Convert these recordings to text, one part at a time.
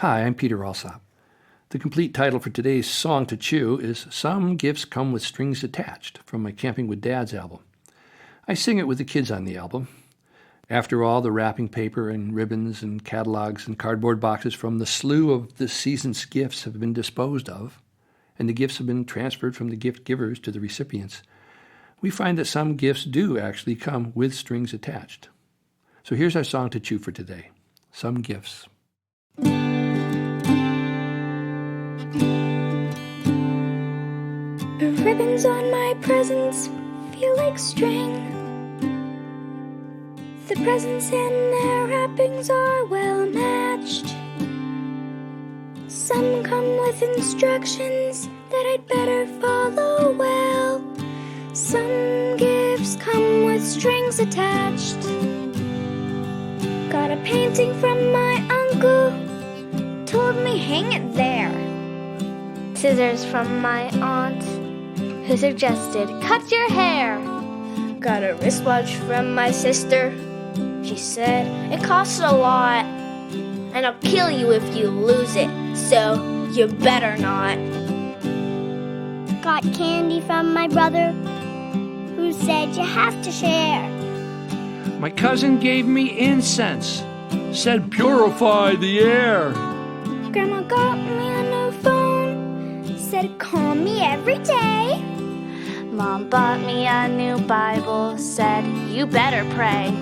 Hi, I'm Peter Alsop. The complete title for today's Song to Chew is Some Gifts Come with Strings Attached from my Camping with Dad's album. I sing it with the kids on the album. After all, the wrapping paper and ribbons and catalogs and cardboard boxes from the slew of this season's gifts have been disposed of, and the gifts have been transferred from the gift givers to the recipients, we find that some gifts do actually come with strings attached. So here's our song to chew for today, Some Gifts. The ribbons on my presents feel like string. The presents and their wrappings are well matched. Some come with instructions that I'd better follow well. Some gifts come with strings attached. Got a painting from my uncle, told me hang it there. Scissors from my aunt, who suggested cut your hair. Got a wristwatch from my sister, she said it costs a lot, and I'll kill you if you lose it, so you better not. Got candy from my brother, who said you have to share. My cousin gave me incense, said purify the air. Grandma got me a new phone, said call me every day. Mom bought me a new Bible, said you better pray.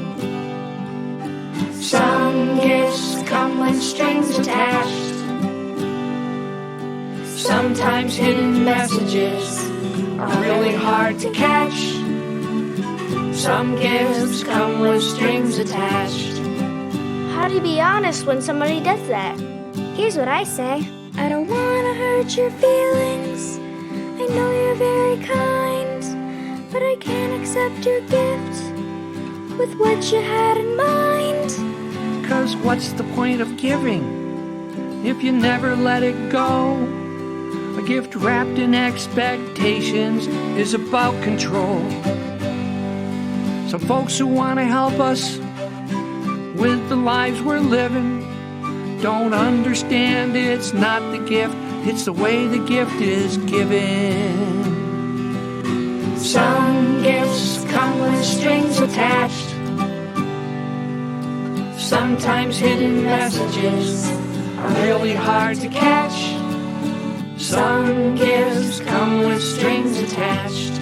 Some gifts come with strings attached. Sometimes hidden messages are really hard to catch. Some gifts come with strings attached. How do you be honest when somebody does that? Here's what I say. I don't want to hurt your feelings. I know you're very kind, but I can't accept your gift with what you had in mind. 'Cause what's the point of giving if you never let it go? A gift wrapped in expectations is about control. Some folks who want to help us with the lives we're living don't understand it's not the gift, it's the way the gift is given. Some gifts come with strings attached. Sometimes hidden messages are really hard to catch. Some gifts come with strings attached.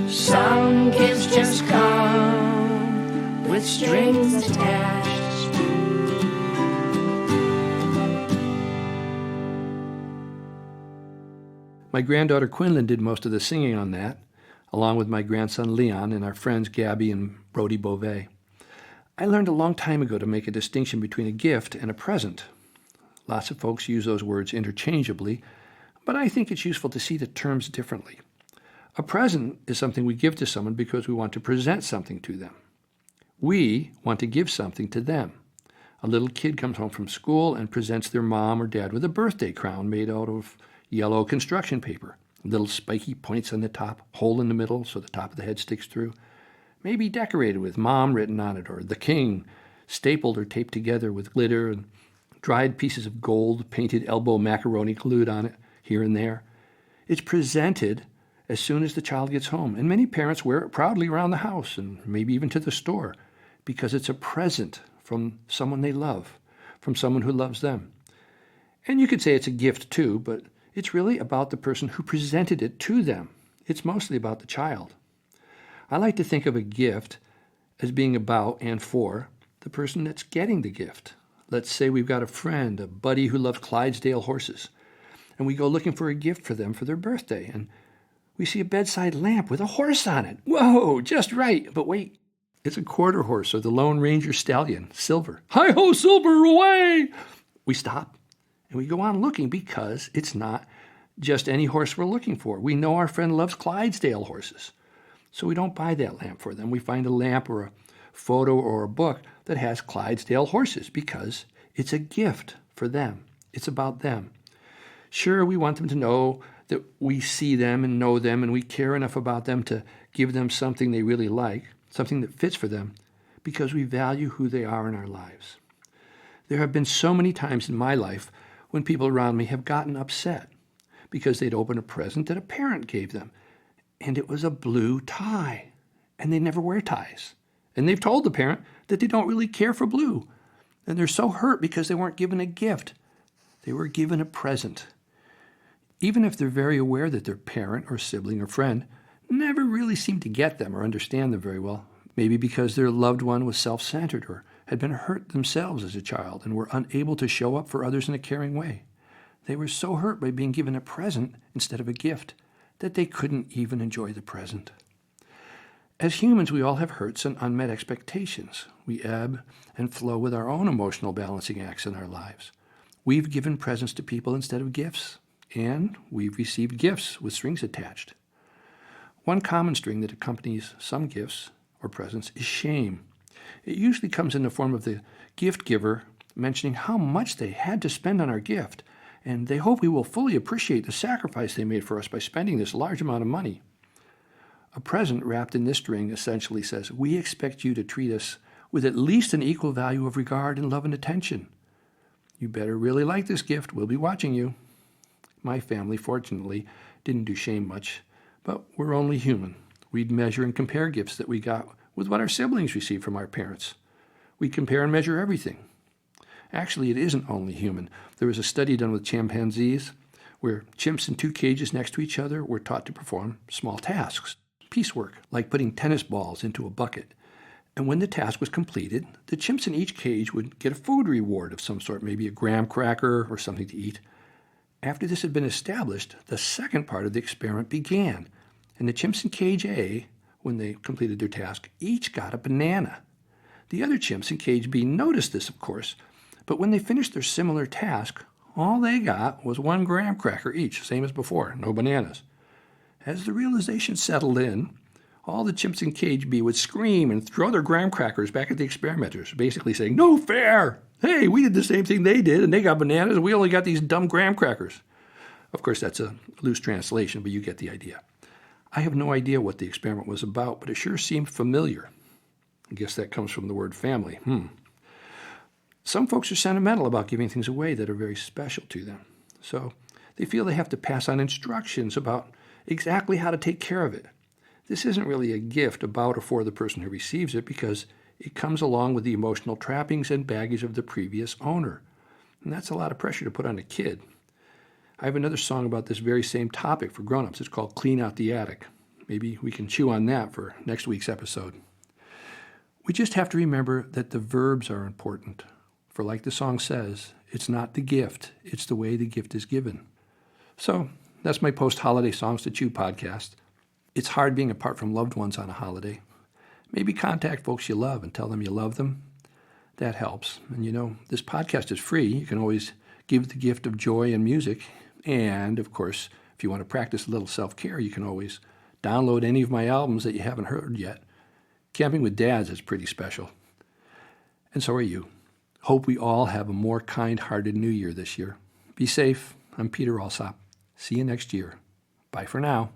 Some gifts just come with strings attached. My granddaughter Quinlan did most of the singing on that, along with my grandson Leon and our friends Gabby and Brody Beauvais. I learned a long time ago to make a distinction between a gift and a present. Lots of folks use those words interchangeably, but I think it's useful to see the terms differently. A present is something we give to someone because we want to present something to them. We want to give something to them. A little kid comes home from school and presents their mom or dad with a birthday crown made out of yellow construction paper. Little spiky points on the top, hole in the middle so the top of the head sticks through. Maybe decorated with Mom written on it, or the King, stapled or taped together with glitter and dried pieces of gold, painted elbow macaroni glued on it here and there. It's presented as soon as the child gets home, and many parents wear it proudly around the house and maybe even to the store because it's a present from someone they love, from someone who loves them. And you could say it's a gift too, but it's really about the person who presented it to them. It's mostly about the child. I like to think of a gift as being about and for the person that's getting the gift. Let's say we've got a friend, a buddy who loves Clydesdale horses, and we go looking for a gift for them for their birthday, and we see a bedside lamp with a horse on it. Whoa, just right. But wait, it's a quarter horse or the Lone Ranger stallion, Silver. Hi-ho, Silver, away! We stop and we go on looking because it's not just any horse we're looking for. We know our friend loves Clydesdale horses. So we don't buy that lamp for them. We find a lamp or a photo or a book that has Clydesdale horses because it's a gift for them. It's about them. Sure, we want them to know that we see them and know them and we care enough about them to give them something they really like, something that fits for them, because we value who they are in our lives. There have been so many times in my life when people around me have gotten upset because they'd opened a present that a parent gave them, and it was a blue tie, and they never wear ties. And they've told the parent that they don't really care for blue, and they're so hurt because they weren't given a gift. They were given a present. Even if they're very aware that their parent or sibling or friend never really seemed to get them or understand them very well, maybe because their loved one was self-centered or had been hurt themselves as a child and were unable to show up for others in a caring way. They were so hurt by being given a present instead of a gift that they couldn't even enjoy the present. As humans, we all have hurts and unmet expectations. We ebb and flow with our own emotional balancing acts in our lives. We've given presents to people instead of gifts, and we've received gifts with strings attached. One common string that accompanies some gifts or presents is shame. It usually comes in the form of the gift giver mentioning how much they had to spend on our gift, and they hope we will fully appreciate the sacrifice they made for us by spending this large amount of money. A present wrapped in this string essentially says, we expect you to treat us with at least an equal value of regard and love and attention. You better really like this gift. We'll be watching you. My family, fortunately, didn't do shame much, but we're only human. We'd measure and compare gifts that we got with what our siblings received from our parents. We compare and measure everything. Actually, it isn't only human. There was a study done with chimpanzees where chimps in two cages next to each other were taught to perform small tasks, piecework, like putting tennis balls into a bucket. And when the task was completed, the chimps in each cage would get a food reward of some sort, maybe a graham cracker or something to eat. After this had been established, the second part of the experiment began, and the chimps in cage A, when they completed their task, each got a banana. The other chimps in cage B noticed this, of course, but when they finished their similar task, all they got was one graham cracker each, same as before, no bananas. As the realization settled in, all the chimps in cage B would scream and throw their graham crackers back at the experimenters, basically saying, "No fair! Hey, we did the same thing they did, and they got bananas, and we only got these dumb graham crackers." Of course, that's a loose translation, but you get the idea. I have no idea what the experiment was about, but it sure seemed familiar. I guess that comes from the word family. Some folks are sentimental about giving things away that are very special to them. So they feel they have to pass on instructions about exactly how to take care of it. This isn't really a gift about or for the person who receives it because it comes along with the emotional trappings and baggage of the previous owner. And that's a lot of pressure to put on a kid. I have another song about this very same topic for grown-ups. It's called Clean Out the Attic. Maybe we can chew on that for next week's episode. We just have to remember that the verbs are important. For like the song says, it's not the gift, it's the way the gift is given. So that's my post-holiday Songs to Chew podcast. It's hard being apart from loved ones on a holiday. Maybe contact folks you love and tell them you love them. That helps. And you know, this podcast is free. You can always give the gift of joy and music. And of course, if you want to practice a little self-care, you can always download any of my albums that you haven't heard yet. Camping with Dads is pretty special. And so are you. Hope we all have a more kind-hearted New Year this year. Be safe. I'm Peter Alsop. See you next year. Bye for now.